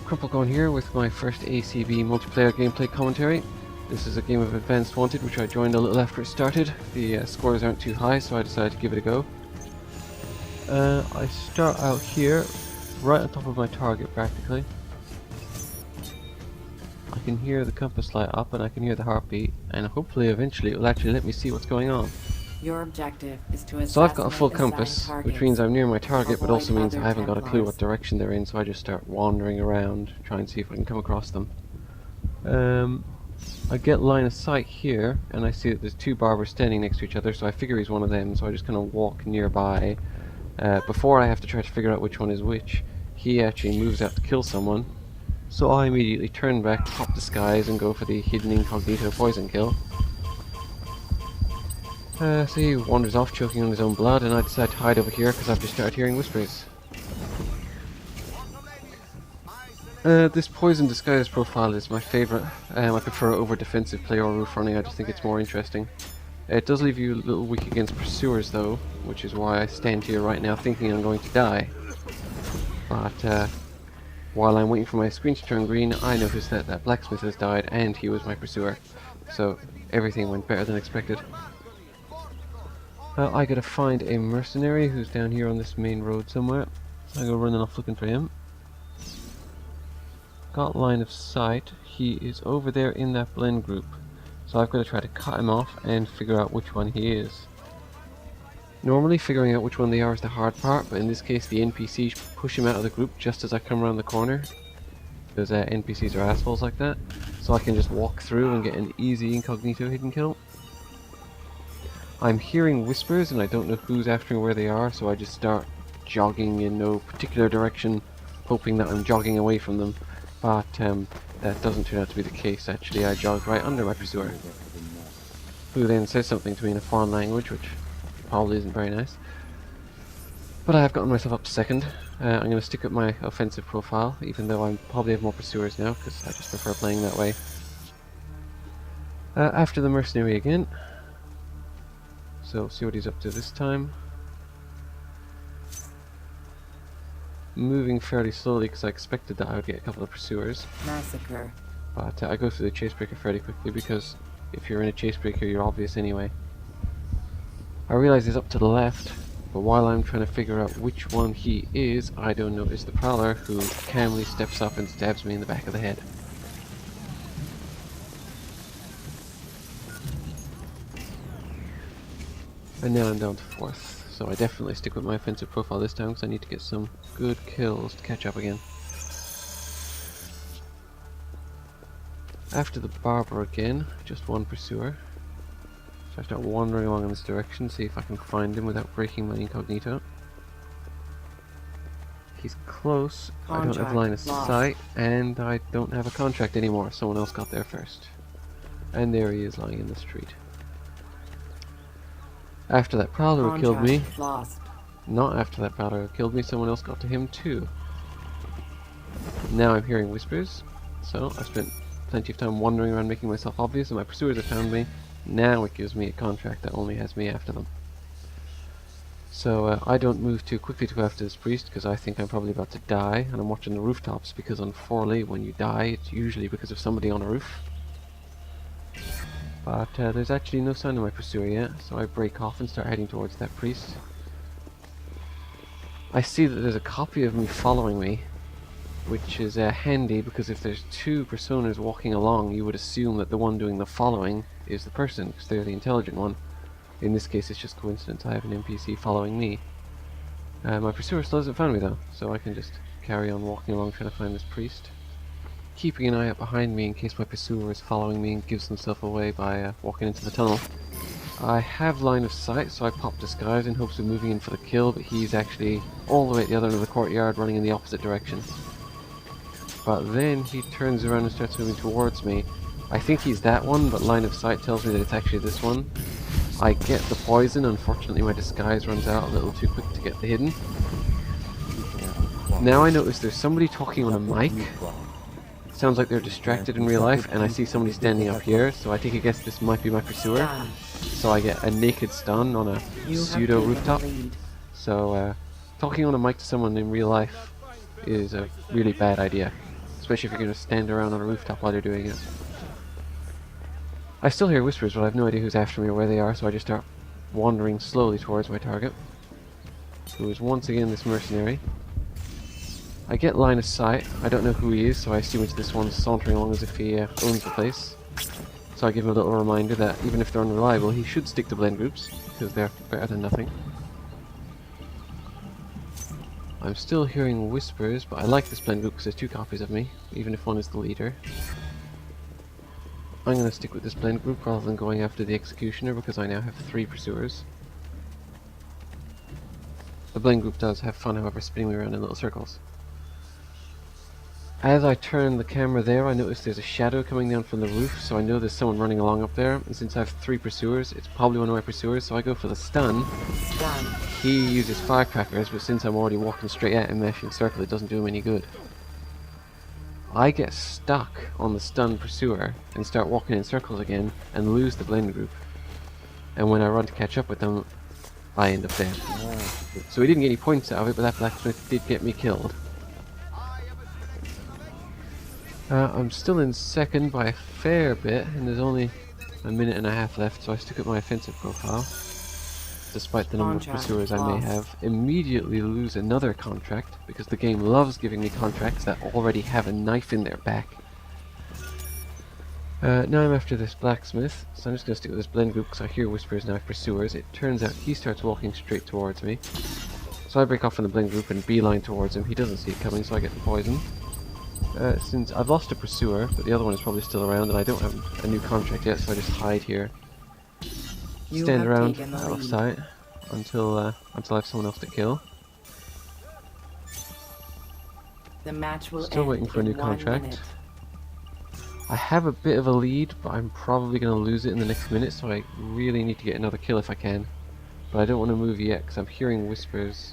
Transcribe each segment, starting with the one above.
Crumple going here with my first ACB multiplayer gameplay commentary. This is a game of Advanced Wanted which I joined a little after it started. The scores aren't too high, so I decided to give it a go. I start out here, right on top of my target practically. I can hear the compass light up and I can hear the heartbeat, and hopefully eventually it will actually let me see what's going on. Your objective is to So I've got a full compass, which means I'm near my target, but also means I haven't got a clue what direction they're in, so I just start wandering around, try and see if I can come across them. I get line of sight here, and I see that there's two barbers standing next to each other, so I figure he's one of them, so I just kind of walk nearby. Before I have to try to figure out which one is which, he actually moves out to kill someone, so I immediately turn back, pop disguise, and go for the hidden incognito poison kill. So he wanders off choking on his own blood, and I decide to hide over here because I've just started hearing whispers. This poison disguise profile is my favourite. I prefer it over defensive play or roof running. I just think it's more interesting. It does leave you a little weak against pursuers though, which is why I stand here right now thinking I'm going to die. But while I'm waiting for my screen to turn green, I noticed that that blacksmith has died and he was my pursuer. So everything went better than expected. I gotta find a mercenary who's down here on this main road somewhere. I go running off looking for him. Got line of sight. He is over there in that blend group. So I've got to try to cut him off and figure out which one he is. Normally figuring out which one they are is the hard part, but in this case the NPCs push him out of the group just as I come around the corner. Because NPCs are assholes like that. So I can just walk through and get an easy incognito hidden kill. I'm hearing whispers and I don't know who's after me where they are, so I just start jogging in no particular direction, hoping that I'm jogging away from them. But that doesn't turn out to be the case. Actually, I jogged right under my pursuer, who then says something to me in a foreign language, which probably isn't very nice. But I have gotten myself up to second. I'm going to stick with my offensive profile, even though I probably have more pursuers now, because I just prefer playing that way. After the mercenary again. So, see what he's up to this time. Moving fairly slowly because I expected that I would get a couple of pursuers. Massacre. But I go through the chase breaker fairly quickly because if you're in a chase breaker, you're obvious anyway. I realize he's up to the left, but while I'm trying to figure out which one he is, I don't notice the prowler who calmly steps up and stabs me in the back of the head. And now I'm down to fourth, so I definitely stick with my offensive profile this time because I need to get some good kills to catch up again. After the barber again, just one pursuer. So I start wandering along in this direction, see if I can find him without breaking my incognito. He's close, I don't have line of sight, and I don't have a contract anymore. Someone else got there first. And there he is lying in the street. After that prowler who killed me, not after that prowler who killed me, someone else got to him too. Now I'm hearing whispers, so I spent plenty of time wandering around making myself obvious, and my pursuers have found me. Now it gives me a contract that only has me after them. So I don't move too quickly to go after this priest, because I think I'm probably about to die, and I'm watching the rooftops, because on Forli, when you die, it's usually because of somebody on a roof. But there's actually no sign of my pursuer yet, so I break off and start heading towards that priest. I see that there's a copy of me following me, which is handy because if there's two personas walking along, you would assume that the one doing the following is the person, because they're the intelligent one. In this case, it's just coincidence. I have an NPC following me. My pursuer still hasn't found me though, so I can just carry on walking along trying to find this priest. Keeping an eye out behind me in case my pursuer is following me and gives himself away by walking into the tunnel. I have line of sight, so I pop disguise in hopes of moving in for the kill, but he's actually all the way at the other end of the courtyard running in the opposite direction. But then he turns around and starts moving towards me. I think he's that one, but line of sight tells me that it's actually this one. I get the poison. Unfortunately my disguise runs out a little too quick to get the hidden. Now I notice there's somebody talking on a mic. Sounds like they're distracted in real life, and I see somebody standing up here, so I take a guess this might be my pursuer. So I get a naked stun on a pseudo rooftop. So talking on a mic to someone in real life is a really bad idea. especially if you're going to stand around on a rooftop while you're doing it. I still hear whispers, but I have no idea who's after me or where they are, so I just start wandering slowly towards my target, who is once again this mercenary. I get line of sight. I don't know who he is, so I assume it's this one sauntering along as if he owns the place. So I give him a little reminder that even if they're unreliable, he should stick to blend groups, because they're better than nothing. I'm still hearing whispers, but I like this blend group because there's 2 copies of me, even if one is the leader. I'm going to stick with this blend group rather than going after the executioner, because I now have 3 pursuers. The blend group does have fun, however, spinning me around in little circles. As I turn the camera there, I notice there's a shadow coming down from the roof, so I know there's someone running along up there, and since I have 3 pursuers, it's probably one of my pursuers, so I go for the stun. Stun. He uses firecrackers, but since I'm already walking straight at him, mashing circle, it doesn't do him any good. I get stuck on the stunned pursuer, and start walking in circles again, and lose the blend group. And when I run to catch up with them, I end up dead. So he didn't get any points out of it, but that blacksmith did get me killed. I'm still in second by a fair bit, and there's only a minute and a half left, so I stick at my offensive profile. Despite the number of pursuers I may have, immediately lose another contract, because the game loves giving me contracts that already have a knife in their back. Now I'm after this blacksmith, so I'm just going to stick with this blend group because I hear whispers and I have pursuers. It turns out he starts walking straight towards me. So I break off from the blend group and beeline towards him. He doesn't see it coming, so I get the poison. Since I've lost a pursuer, but the other one is probably still around, and I don't have a new contract yet, so I just hide here. Stand around out of sight until I have someone else to kill. The match will Still end waiting for a new in 1 contract. minute. I have a bit of a lead, but I'm probably going to lose it in the next minute, so I really need to get another kill if I can. But I don't want to move yet, because I'm hearing whispers,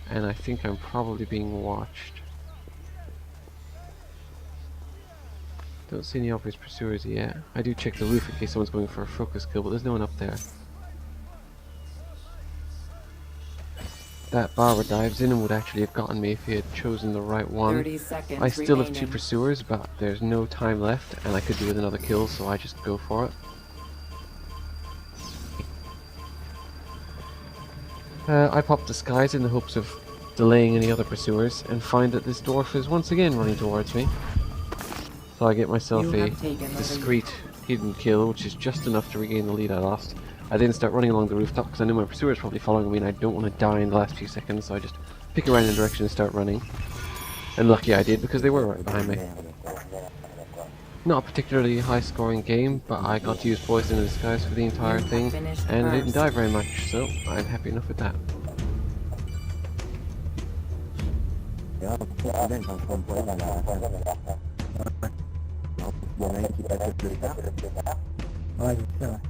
and I think I'm probably being watched. Don't see any obvious pursuers yet. I do check the roof in case someone's going for a focus kill, but there's no one up there. That barber dives in and would actually have gotten me if he had chosen the right one. 30 seconds I still have 2 remaining. pursuers, but there's no time left, and I could do with another kill, so I just go for it. I pop disguise in the hopes of delaying any other pursuers, and find that this dwarf is once again running towards me. So I get myself You a have taken the discreet hidden kill, which is just enough to regain the lead I lost. I then start running along the rooftop because I know my pursuer is probably following me and I don't want to die in the last few seconds, so I just pick a random direction and start running. And lucky I did, because they were right behind me. Not a particularly high scoring game, but I got to use poison in disguise for the entire thing, and I didn't die very much, so I'm happy enough with that. Vale,